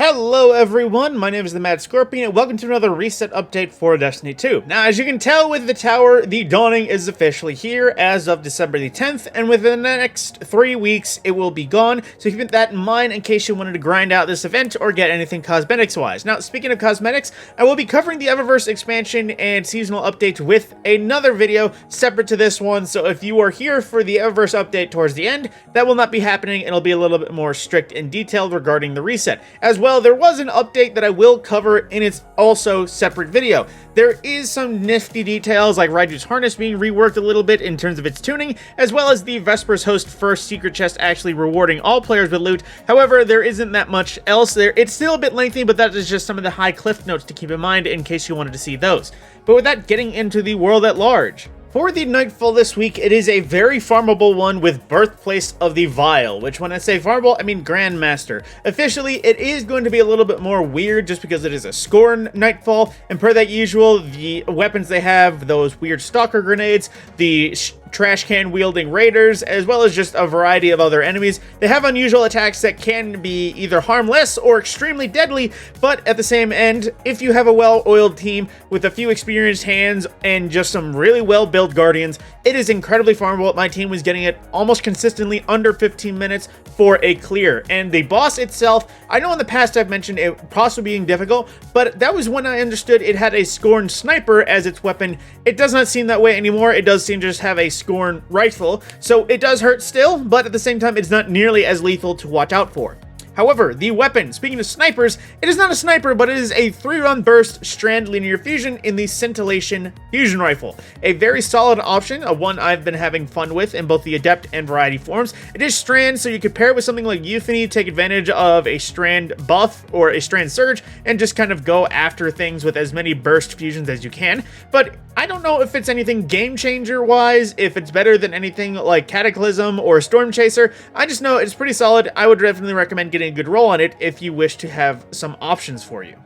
Hello everyone, my name is TheMadScorpyon and welcome to another reset update for Destiny 2. Now as you can tell with the tower, the dawning is officially here as of December the 10th, and within the next 3 weeks it will be gone, so keep that in mind in case you wanted to grind out this event or get anything cosmetics wise. Now speaking of cosmetics, I will be covering the Eververse expansion and seasonal updates with another video separate to this one, so if you are here for the Eververse update towards the end, that will not be happening. It'll be a little bit more strict and detailed regarding the reset. As well, there was an update that I will cover in its also separate video. There is some nifty details like Raiju's harness being reworked a little bit in terms of its tuning, as well as the Vespers Host first secret chest actually rewarding all players with loot. However, there isn't that much else there. It's still a bit lengthy, but that is just some of the high cliff notes to keep in mind in case you wanted to see those. But with that, getting into the world at large. For the Nightfall this week, it is a very farmable one with Birthplace of the Vile, which when I say farmable, I mean Grandmaster. Officially, it is going to be a little bit more weird just because it is a Scorn Nightfall, and per that usual, the weapons they have, those weird stalker grenades, the trash can wielding raiders, as well as just a variety of other enemies. They have unusual attacks that can be either harmless or extremely deadly, but at the same end, if you have a well-oiled team with a few experienced hands and just some really well-built guardians, it is incredibly farmable. My team was getting it almost consistently under 15 minutes for a clear. And the boss itself, I know in the past I've mentioned it possibly being difficult, but that was when I understood it had a Scorn sniper as its weapon. It does not seem that way anymore. It does seem to just have a Scorn rifle, so it does hurt still, but at the same time it's not nearly as lethal to watch out for. However, the weapon, speaking of snipers, it is not a sniper, but it is a 3-run burst strand linear fusion in the Scintillation Fusion Rifle. A very solid option, a one I've been having fun with in both the Adept and Variety forms. It is strand, so you could pair it with something like Euphony, take advantage of a strand buff or a strand surge, and just kind of go after things with as many burst fusions as you can. But I don't know if it's anything game changer wise, if it's better than anything like Cataclysm or Storm Chaser. I just know it's pretty solid. I would definitely recommend getting a good roll on it if you wish to have some options for you.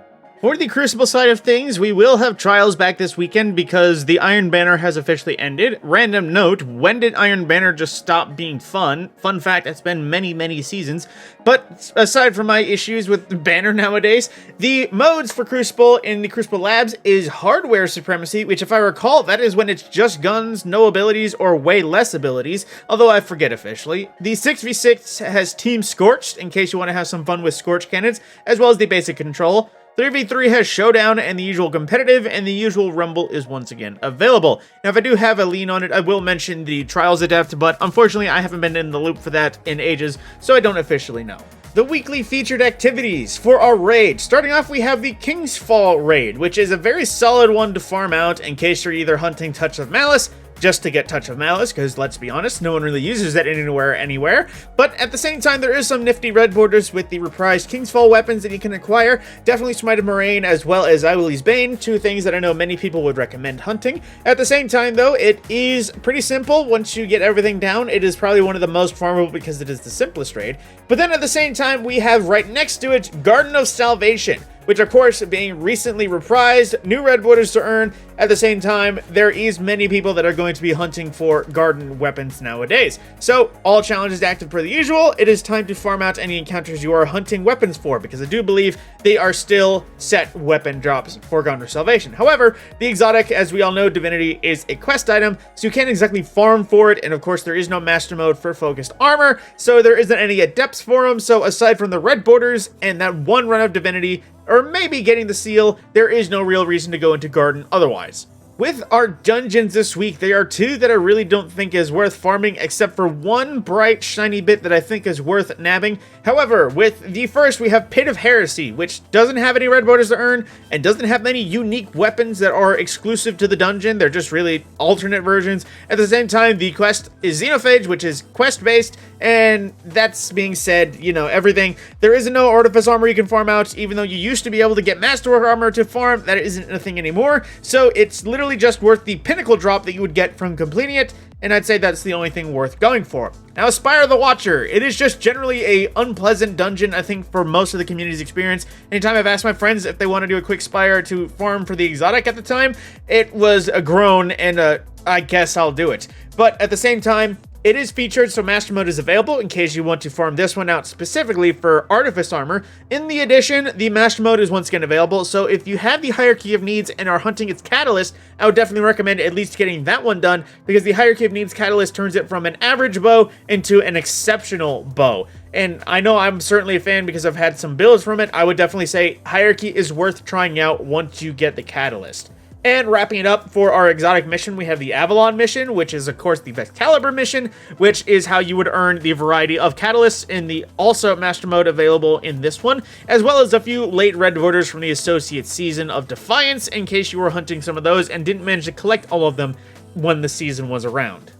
For the Crucible side of things, we will have Trials back this weekend because the Iron Banner has officially ended. Random note, when did Iron Banner just stop being fun? Fun fact, it's been many seasons. But aside from my issues with the Banner nowadays, the modes for Crucible in the Crucible Labs is Hardware Supremacy, which if I recall, that is when it's just guns, no abilities, or way less abilities, although I forget officially. The 6v6 has Team Scorched, in case you want to have some fun with Scorch cannons, as well as the basic control. 3v3 has Showdown and the usual competitive, and the usual Rumble is once again available. Now, if I do have a lean on it, I will mention the Trials Adept, but unfortunately I haven't been in the loop for that in ages, so I don't officially know. The weekly featured activities for our raid. Starting off, we have the King's Fall raid, which is a very solid one to farm out in case you're either hunting Touch of Malice, just to get Touch of Malice, because let's be honest, no one really uses that anywhere. But at the same time, there is some nifty red borders with the reprised King's Fall weapons that you can acquire. Definitely Smite of Moraine as well as Iwili's Bane, two things that I know many people would recommend hunting. At the same time though, it is pretty simple. Once you get everything down, it is probably one of the most farmable because it is the simplest raid. But then at the same time, we have right next to it, Garden of Salvation, which of course being recently reprised, new red borders to earn. At the same time, there is many people that are going to be hunting for garden weapons nowadays. So all challenges active per the usual. It is time to farm out any encounters you are hunting weapons for, because I do believe they are still set weapon drops for Garden of Salvation. However, the exotic, as we all know, Divinity is a quest item, so you can't exactly farm for it, and of course there is no master mode for focused armor, so there isn't any adepts for them. So aside from the red borders and that one run of Divinity, or maybe getting the seal, there is no real reason to go into Garden otherwise. With our dungeons this week, there are two that I really don't think is worth farming, except for one bright, shiny bit that I think is worth nabbing. However, with the first, we have Pit of Heresy, which doesn't have any red borders to earn, and doesn't have many unique weapons that are exclusive to the dungeon. They're just really alternate versions. At the same time, the quest is Xenophage, which is quest-based, and that's being said, you know, everything. There is no Artifice Armor you can farm out, even though you used to be able to get Masterwork Armor to farm. That isn't a thing anymore, so it's literally just worth the pinnacle drop that you would get from completing it, and I'd say that's the only thing worth going for. Now, Spire the Watcher. It is just generally a unpleasant dungeon, I think, for most of the community's experience. Anytime I've asked my friends if they want to do a quick Spire to farm for the exotic at the time, it was a groan and a, I guess I'll do it. But at the same time, It is featured, so Master Mode is available in case you want to farm this one out specifically for Artifice Armor. In the addition, the Master Mode is once again available, so if you have the Hierarchy of Needs and are hunting its Catalyst, I would definitely recommend at least getting that one done, because the Hierarchy of Needs Catalyst turns it from an average bow into an exceptional bow. And I know I'm certainly a fan because I've had some builds from it. I would definitely say Hierarchy is worth trying out once you get the Catalyst. And wrapping it up for our exotic mission, we have the Avalon mission, which is, of course, the Excalibur mission, which is how you would earn the variety of catalysts in the also Master Mode available in this one, as well as a few late red voters from the Associate Season of Defiance, in case you were hunting some of those and didn't manage to collect all of them when the season was around.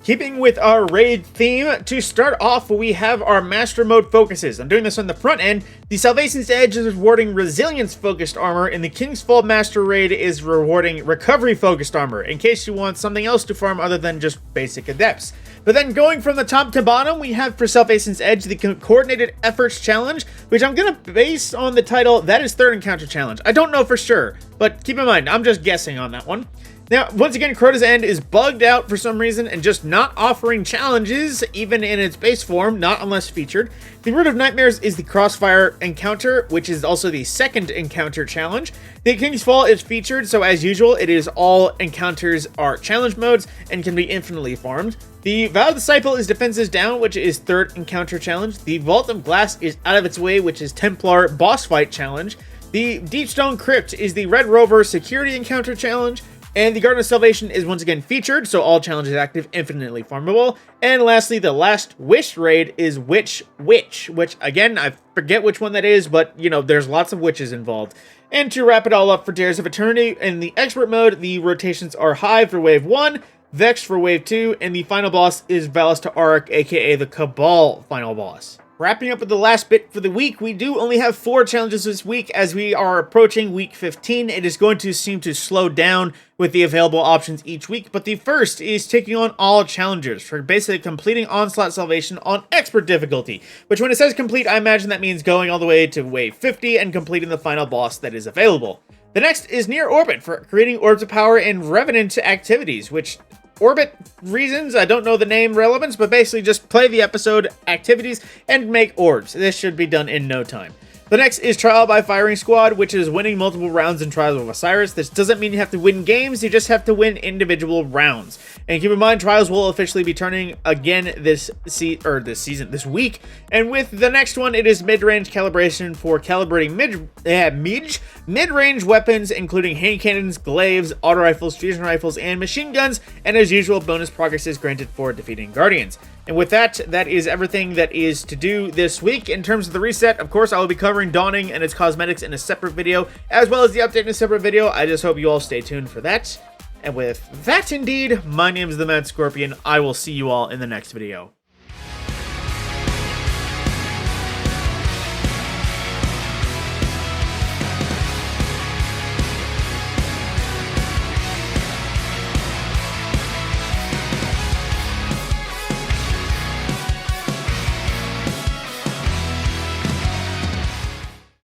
Keeping with our raid theme, to start off, we have our Master Mode focuses. I'm doing this on the front end. The Salvation's Edge is rewarding Resilience-focused armor, and the King's Fall Master Raid is rewarding Recovery-focused armor, in case you want something else to farm other than just basic Adepts. But then going from the top to bottom, we have for Salvation's Edge the Coordinated Efforts Challenge, which I'm going to base on the title, that is Third Encounter Challenge. I don't know for sure, but keep in mind, I'm just guessing on that one. Now, once again, Crota's End is bugged out for some reason and just not offering challenges, even in its base form, not unless featured. The Root of Nightmares is the Crossfire encounter, which is also the second encounter challenge. The King's Fall is featured, so as usual, it is all encounters are challenge modes and can be infinitely farmed. The Vowed Disciple is Defenses Down, which is third encounter challenge. The Vault of Glass is Out of Its Way, which is Templar boss fight challenge. The Deepstone Crypt is the Red Rover security encounter challenge. And the Garden of Salvation is once again featured, so all challenges active, infinitely farmable. And lastly, the Last Wish raid is Witch, which again, I forget which one that is, but you know, there's lots of witches involved. And to wrap it all up for Dares of Eternity, in the Expert mode, the rotations are Hive for Wave 1, Vex for Wave 2, and the final boss is Valis to Arak, aka the Cabal final boss. Wrapping up with the last bit for the week, we do only have 4 challenges this week as we are approaching week 15. It is going to seem to slow down with the available options each week, but the first is taking on all challengers for basically completing Onslaught Salvation on Expert difficulty, which when it says complete, I imagine that means going all the way to wave 50 and completing the final boss that is available. The next is Near Orbit for creating Orbs of Power and Revenant activities, which Orbit reasons, I don't know the name relevance, but basically just play the episode activities and make orbs. This should be done in no time. The next is Trial by Firing Squad, which is winning multiple rounds in Trials of Osiris. This doesn't mean you have to win games, you just have to win individual rounds. And keep in mind, Trials will officially be turning again this week. And with the next one, it is mid-range calibration for calibrating mid-range weapons, including hand cannons, glaives, auto rifles, fusion rifles, and machine guns. And as usual, bonus progress is granted for defeating Guardians. And with that, that is everything that is to do this week. In terms of the reset, of course, I will be covering Dawning and its cosmetics in a separate video, as well as the update in a separate video. I just hope you all stay tuned for that. And with that indeed, my name is TheMadScorpyon. I will see you all in the next video.